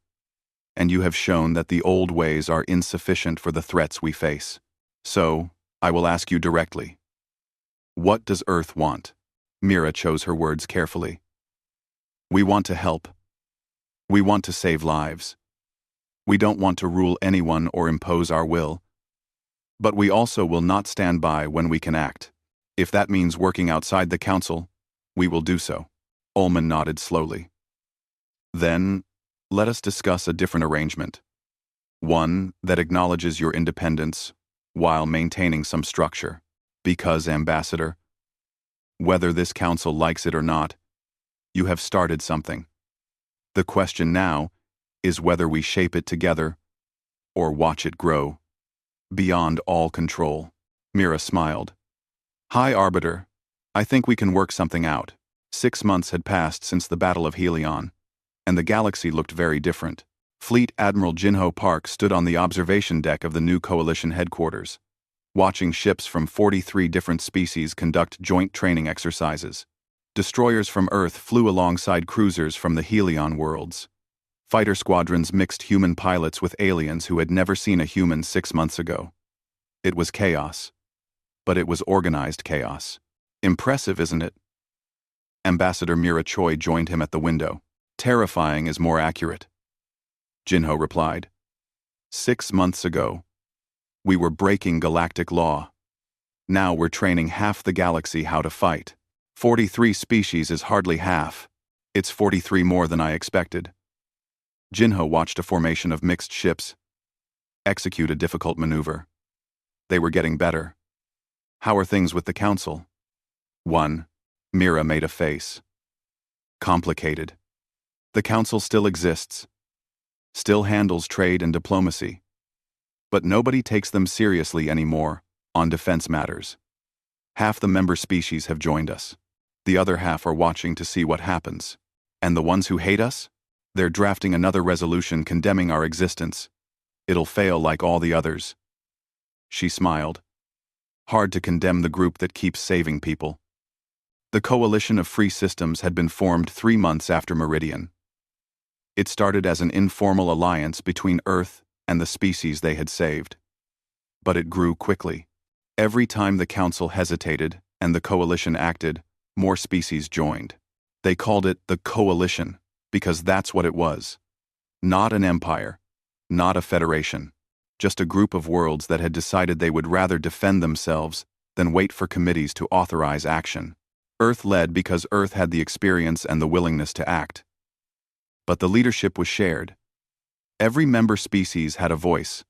and you have shown that the old ways are insufficient for the threats we face. So, I will ask you directly. What does Earth want?" Mira chose her words carefully. "We want to help. We want to save lives. We don't want to rule anyone or impose our will. But we also will not stand by when we can act. If that means working outside the Council, we will do so." Ullman nodded slowly. "Then, let us discuss a different arrangement. One that acknowledges your independence while maintaining some structure. Because, Ambassador, whether this Council likes it or not, you have started something. The question now is whether we shape it together or watch it grow beyond all control." Mira smiled. "High Arbiter, I think we can work something out." 6 months had passed since the Battle of Helion, and the galaxy looked very different. Fleet Admiral Jinho Park stood on the observation deck of the new coalition headquarters, watching ships from 43 different species conduct joint training exercises. Destroyers from Earth flew alongside cruisers from the Helion worlds. Fighter squadrons mixed human pilots with aliens who had never seen a human 6 months ago. It was chaos. But it was organized chaos. Impressive, isn't it? Ambassador Mira Choi joined him at the window. Terrifying is more accurate. Jinho replied. 6 months ago, we were breaking galactic law. Now we're training half the galaxy how to fight. 43 species is hardly half. It's 43 more than I expected. Jinho watched a formation of mixed ships execute a difficult maneuver. They were getting better. How are things with the Council? 1. Mira made a face. Complicated. The Council still exists. Still handles trade and diplomacy. But nobody takes them seriously anymore on defense matters. Half the member species have joined us. The other half are watching to see what happens. And the ones who hate us? They're drafting another resolution condemning our existence. It'll fail like all the others. She smiled. Hard to condemn the group that keeps saving people. The Coalition of Free Systems had been formed 3 months after Meridian. It started as an informal alliance between Earth and the species they had saved. But it grew quickly. Every time the Council hesitated and the Coalition acted, more species joined. They called it the Coalition because that's what it was. Not an empire, not a federation, just a group of worlds that had decided they would rather defend themselves than wait for committees to authorize action. Earth led because Earth had the experience and the willingness to act. But the leadership was shared. Every member species had a voice.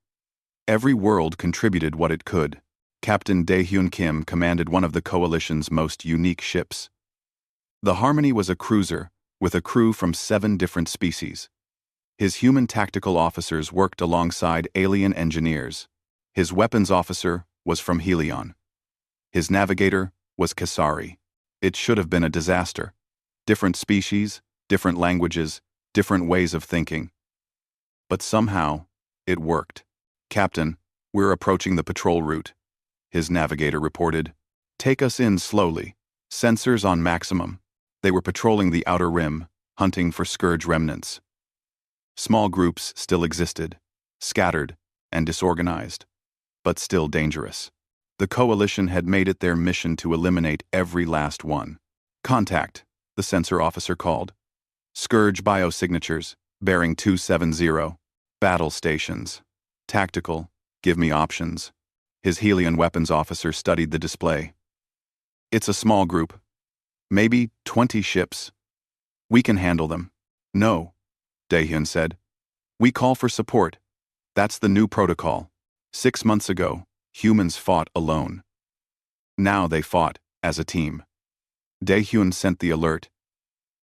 Every world contributed what it could. Captain Dae-Hyun Kim commanded one of the Coalition's most unique ships. The Harmony was a cruiser with a crew from 7 different species. His human tactical officers worked alongside alien engineers. His weapons officer was from Helion. His navigator was Kasari. It should have been a disaster. Different species, different languages, different ways of thinking. But somehow, it worked. Captain, we're approaching the patrol route. His navigator reported. Take us in slowly. Sensors on maximum. They were patrolling the outer rim, hunting for Scourge remnants. Small groups still existed, scattered and disorganized, but still dangerous. The Coalition had made it their mission to eliminate every last one. Contact, the sensor officer called. Scourge biosignatures, bearing 270. Battle stations. Tactical, give me options. His Helion weapons officer studied the display. It's a small group. Maybe 20 ships. We can handle them. No, Dae-Hyun said. We call for support. That's the new protocol. 6 months ago, humans fought alone. Now they fought as a team. Dae-Hyun sent the alert.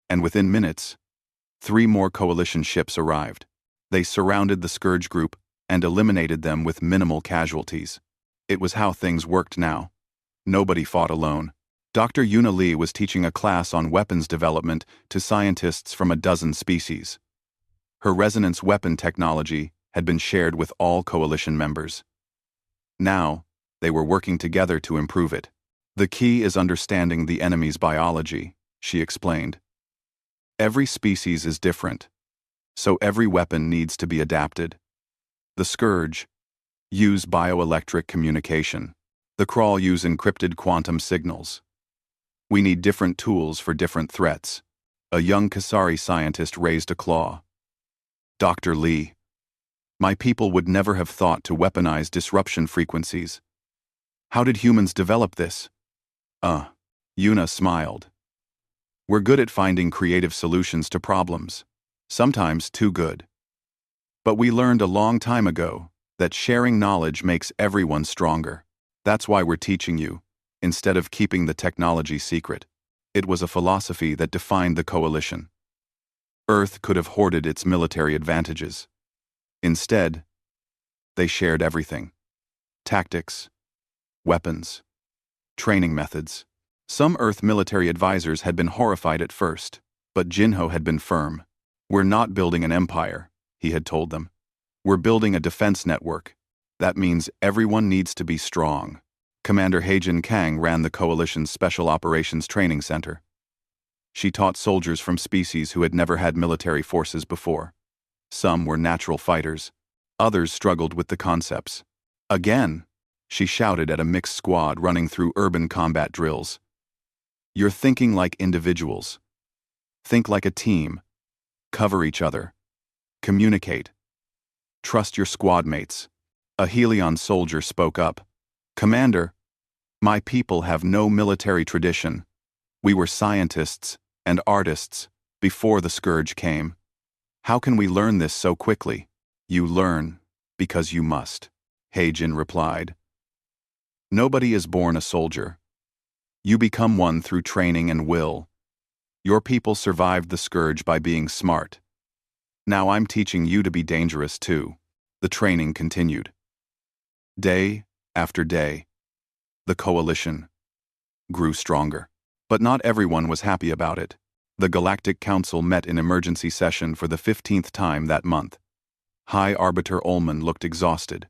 And within minutes, 3 more Coalition ships arrived. They surrounded the Scourge group and eliminated them with minimal casualties. It was how things worked now. Nobody fought alone. Dr. Yuna Lee was teaching a class on weapons development to scientists from a dozen species. Her resonance weapon technology had been shared with all Coalition members. Now, they were working together to improve it. The key is understanding the enemy's biology, she explained. Every species is different, so every weapon needs to be adapted. The Scourge use bioelectric communication. The Crawl use encrypted quantum signals. We need different tools for different threats. A young Kasari scientist raised a claw. Dr. Lee, my people would never have thought to weaponize disruption frequencies. How did humans develop this? Yuna smiled. We're good at finding creative solutions to problems, sometimes too good. But we learned a long time ago that sharing knowledge makes everyone stronger. That's why we're teaching you, instead of keeping the technology secret. It was a philosophy that defined the Coalition. Earth could have hoarded its military advantages. Instead, they shared everything. Tactics, weapons, training methods. Some Earth military advisors had been horrified at first, but Jinho had been firm. We're not building an empire, he had told them. We're building a defense network. That means everyone needs to be strong. Commander Heijin Kang ran the Coalition's Special Operations Training Center. She taught soldiers from species who had never had military forces before. Some were natural fighters. Others struggled with the concepts. Again, she shouted at a mixed squad running through urban combat drills. You're thinking like individuals. Think like a team. Cover each other. Communicate. Trust your squad mates. A Helion soldier spoke up. Commander, my people have no military tradition. We were scientists and artists before the scourge came. How can we learn this so quickly? You learn because you must, Heijin replied. Nobody is born a soldier. You become one through training and will. Your people survived the scourge by being smart. Now I'm teaching you to be dangerous too. The training continued. Day after day, the coalition grew stronger. But not everyone was happy about it. The Galactic Council met in emergency session for the 15th time that month. High Arbiter Ullman looked exhausted.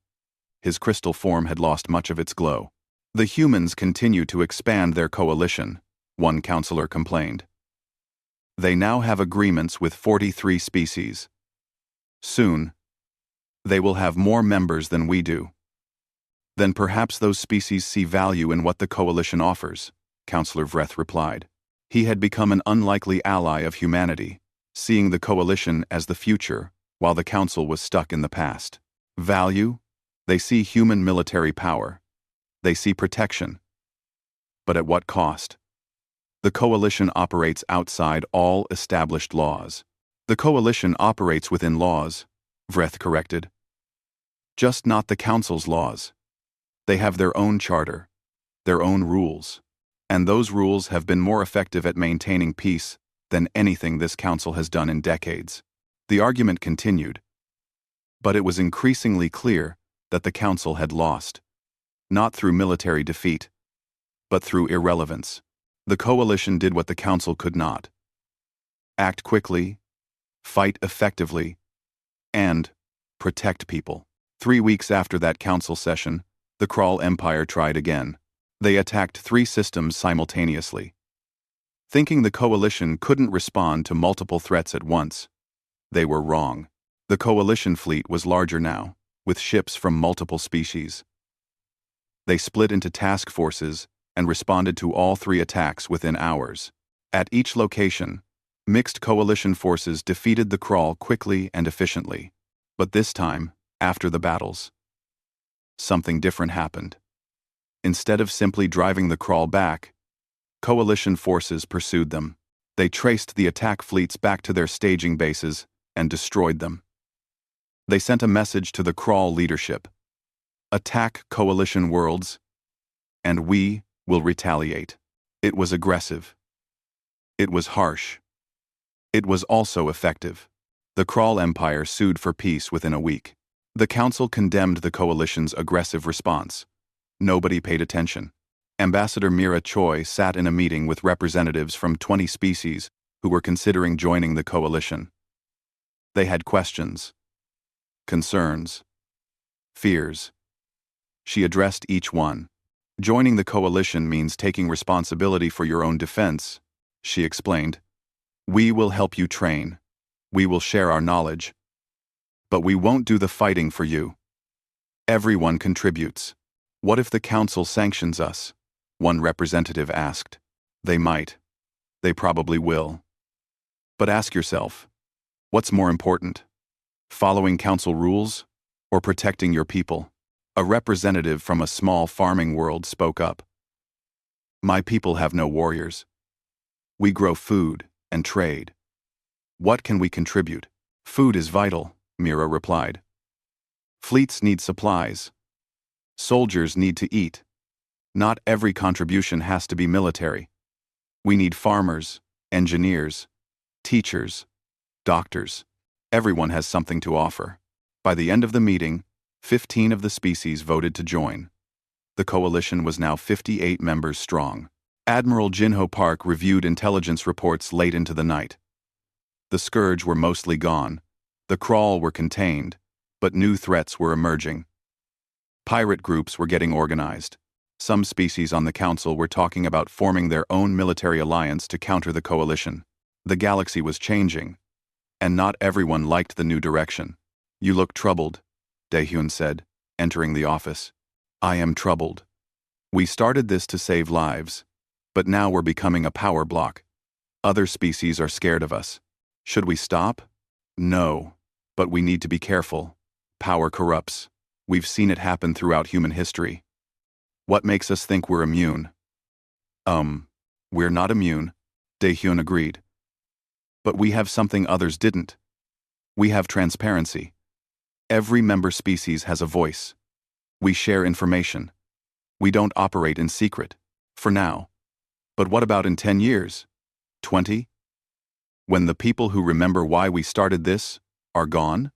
His crystal form had lost much of its glow. The humans continue to expand their coalition, one counselor complained. They now have agreements with 43 species. Soon, they will have more members than we do. Then perhaps those species see value in what the coalition offers, Counselor Vreth replied. He had become an unlikely ally of humanity, seeing the coalition as the future, while the council was stuck in the past. Value? They see human military power. They see protection. But at what cost? The coalition operates outside all established laws. The coalition operates within laws, Vreth corrected. Just not the council's laws. They have their own charter, their own rules. And those rules have been more effective at maintaining peace than anything this council has done in decades. The argument continued. But it was increasingly clear that the council had lost. Not through military defeat, but through irrelevance. The coalition did what the council could not. Act quickly, fight effectively, and protect people. 3 weeks after that council session, the Krull Empire tried again. They attacked 3 systems simultaneously. Thinking the coalition couldn't respond to multiple threats at once, they were wrong. The coalition fleet was larger now, with ships from multiple species. They split into task forces and responded to all 3 attacks within hours. At each location, mixed coalition forces defeated the Krull quickly and efficiently. But this time, after the battles, something different happened. Instead of simply driving the Krull back, coalition forces pursued them. They traced the attack fleets back to their staging bases and destroyed them. They sent a message to the Krull leadership. Attack coalition worlds, and we will retaliate. It was aggressive. It was harsh. It was also effective. The Krull Empire sued for peace within a week. The council condemned the coalition's aggressive response. Nobody paid attention. Ambassador Mira Choi sat in a meeting with representatives from 20 species who were considering joining the coalition. They had questions, concerns, fears. She addressed each one. Joining the coalition means taking responsibility for your own defense, she explained. We will help you train. We will share our knowledge. But we won't do the fighting for you. Everyone contributes. What if the council sanctions us? One representative asked. They might. They probably will. But ask yourself, what's more important? Following council rules or protecting your people? A representative from a small farming world spoke up. My people have no warriors. We grow food and trade. What can we contribute? Food is vital, Mira replied. Fleets need supplies. Soldiers need to eat. Not every contribution has to be military. We need farmers, engineers, teachers, doctors. Everyone has something to offer. By the end of the meeting, 15 of the species voted to join. The coalition was now 58 members strong. Admiral Jinho Park reviewed intelligence reports late into the night. The scourge were mostly gone. The crawl were contained, but new threats were emerging. Pirate groups were getting organized. Some species on the council were talking about forming their own military alliance to counter the coalition. The galaxy was changing, and not everyone liked the new direction. "You look troubled," Daehyun said, entering the office. "I am troubled. We started this to save lives, but now we're becoming a power block. Other species are scared of us. Should we stop? No, but we need to be careful. Power corrupts. We've seen it happen throughout human history. What makes us think we're immune?" We're not immune," Daehyun agreed. "But we have something others didn't. We have transparency. Every member species has a voice. We share information. We don't operate in secret. For now. But what about in 10 years? 20? When the people who remember why we started this are gone?"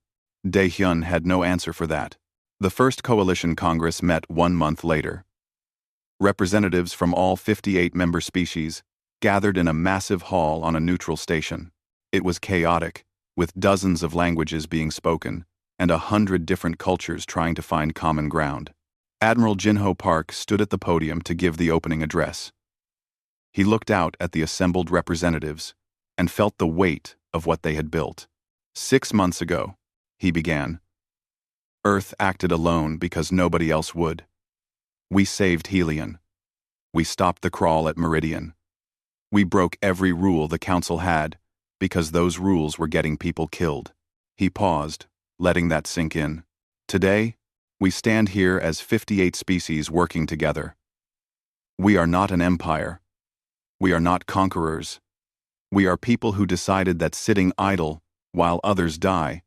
Daehyun had no answer for that. The first Coalition Congress met 1 month later. Representatives from all 58 member species gathered in a massive hall on a neutral station. It was chaotic, with dozens of languages being spoken, and 100 different cultures trying to find common ground. Admiral Jinho Park stood at the podium to give the opening address. He looked out at the assembled representatives and felt the weight of what they had built. 6 months ago, he began, Earth acted alone because nobody else would. We saved Helion. We stopped the crawl at Meridian. We broke every rule the Council had because those rules were getting people killed. He paused, letting that sink in. Today, we stand here as 58 species working together. We are not an empire. We are not conquerors. We are people who decided that sitting idle while others die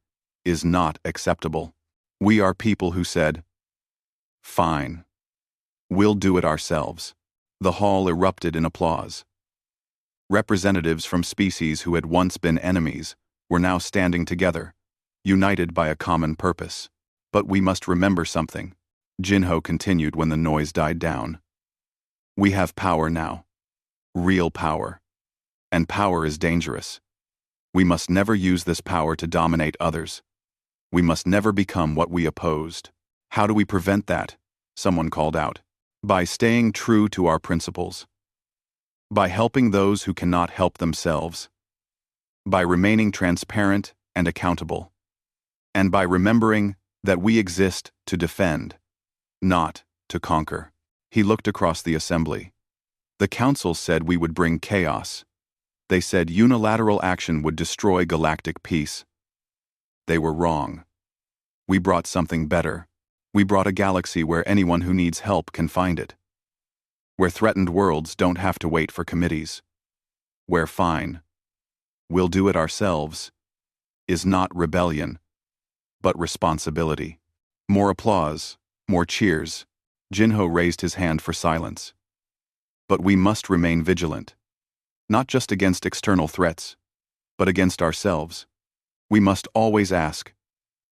is not acceptable. We are people who said, "Fine. We'll do it ourselves." The hall erupted in applause. Representatives from species who had once been enemies were now standing together, united by a common purpose. "But we must remember something," Jinho continued when the noise died down. "We have power now. Real power. And power is dangerous. We must never use this power to dominate others. We must never become what we opposed." "How do we prevent that?" someone called out. "By staying true to our principles. By helping those who cannot help themselves. By remaining transparent and accountable. And by remembering that we exist to defend, not to conquer." He looked across the assembly. The council said we would bring chaos. They said unilateral action would destroy galactic peace. They were wrong. We brought something better. We brought a galaxy where anyone who needs help can find it. Where threatened worlds don't have to wait for committees. Where fine, we'll do it ourselves, is not rebellion, but responsibility. More applause, more cheers. Jinho raised his hand for silence. But we must remain vigilant. Not just against external threats, but against ourselves. We must always ask,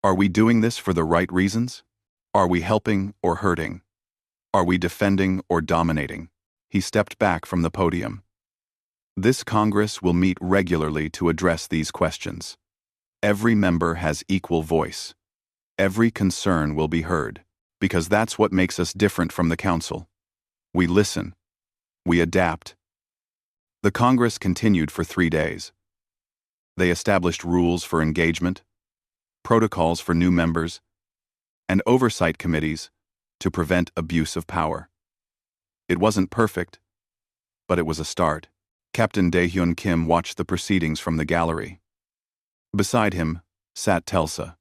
are we doing this for the right reasons? Are we helping or hurting? Are we defending or dominating? He stepped back from the podium. This Congress will meet regularly to address these questions. Every member has equal voice. Every concern will be heard, because that's what makes us different from the Council. We listen. We adapt. The Congress continued for 3 days. They established rules for engagement, protocols for new members, and oversight committees to prevent abuse of power. It wasn't perfect, but it was a start. Captain Daehyun Kim watched the proceedings from the gallery. Beside him sat Telsa,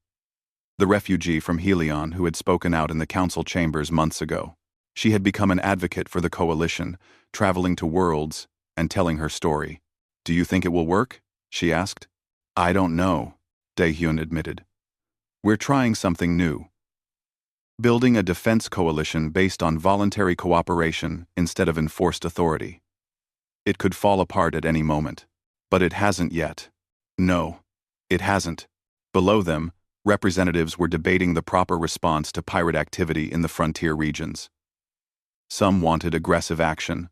the refugee from Helion who had spoken out in the council chambers months ago. She had become an advocate for the coalition, traveling to worlds and telling her story. "Do you think it will work?" she asked. "I don't know," Daehyun admitted. "We're trying something new. Building a defense coalition based on voluntary cooperation instead of enforced authority. It could fall apart at any moment, but it hasn't yet." "No, it hasn't." Below them, representatives were debating the proper response to pirate activity in the frontier regions. Some wanted aggressive action.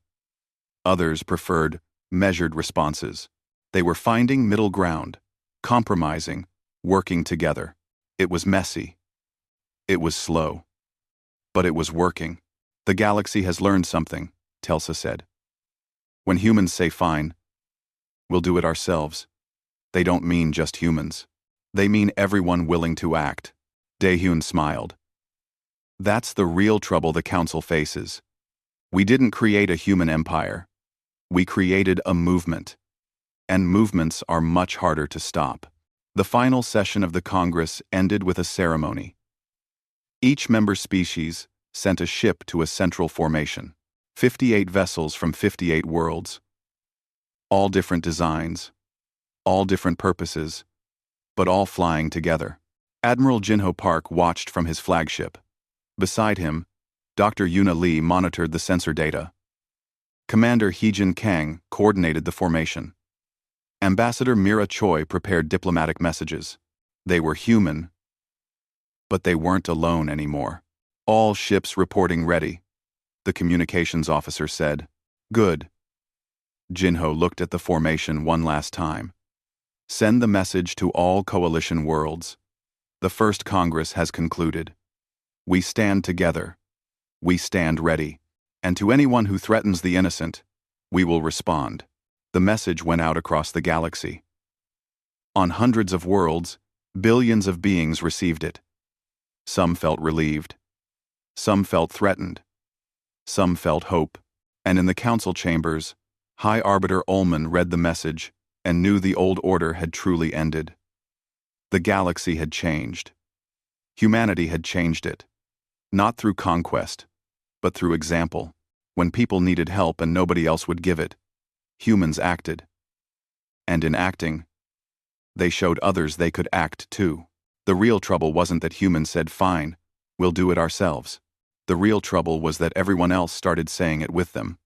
Others preferred measured responses. They were finding middle ground, compromising, working together. It was messy. It was slow. But it was working. The galaxy has learned something, Telsa said. When humans say fine, we'll do it ourselves, they don't mean just humans. They mean everyone willing to act. Daehyun smiled. That's the real trouble the Council faces. We didn't create a human empire. We created a movement. And movements are much harder to stop. The final session of the Congress ended with a ceremony. Each member species sent a ship to a central formation. 58 vessels from 58 worlds. All different designs. All different purposes. But all flying together. Admiral Jinho Park watched from his flagship. Beside him, Dr. Yuna Lee monitored the sensor data. Commander Heejin Kang coordinated the formation. Ambassador Mira Choi prepared diplomatic messages. They were human, but they weren't alone anymore. All ships reporting ready, the communications officer said. Good. Jinho looked at the formation one last time. Send the message to all coalition worlds. The first Congress has concluded. We stand together. We stand ready. And to anyone who threatens the innocent, we will respond. The message went out across the galaxy. On hundreds of worlds, billions of beings received it. Some felt relieved. Some felt threatened. Some felt hope. And in the council chambers, High Arbiter Ullman read the message and knew the old order had truly ended. The galaxy had changed. Humanity had changed it. Not through conquest, but through example. When people needed help and nobody else would give it, humans acted. And in acting, they showed others they could act too. The real trouble wasn't that humans said, fine, we'll do it ourselves. The real trouble was that everyone else started saying it with them.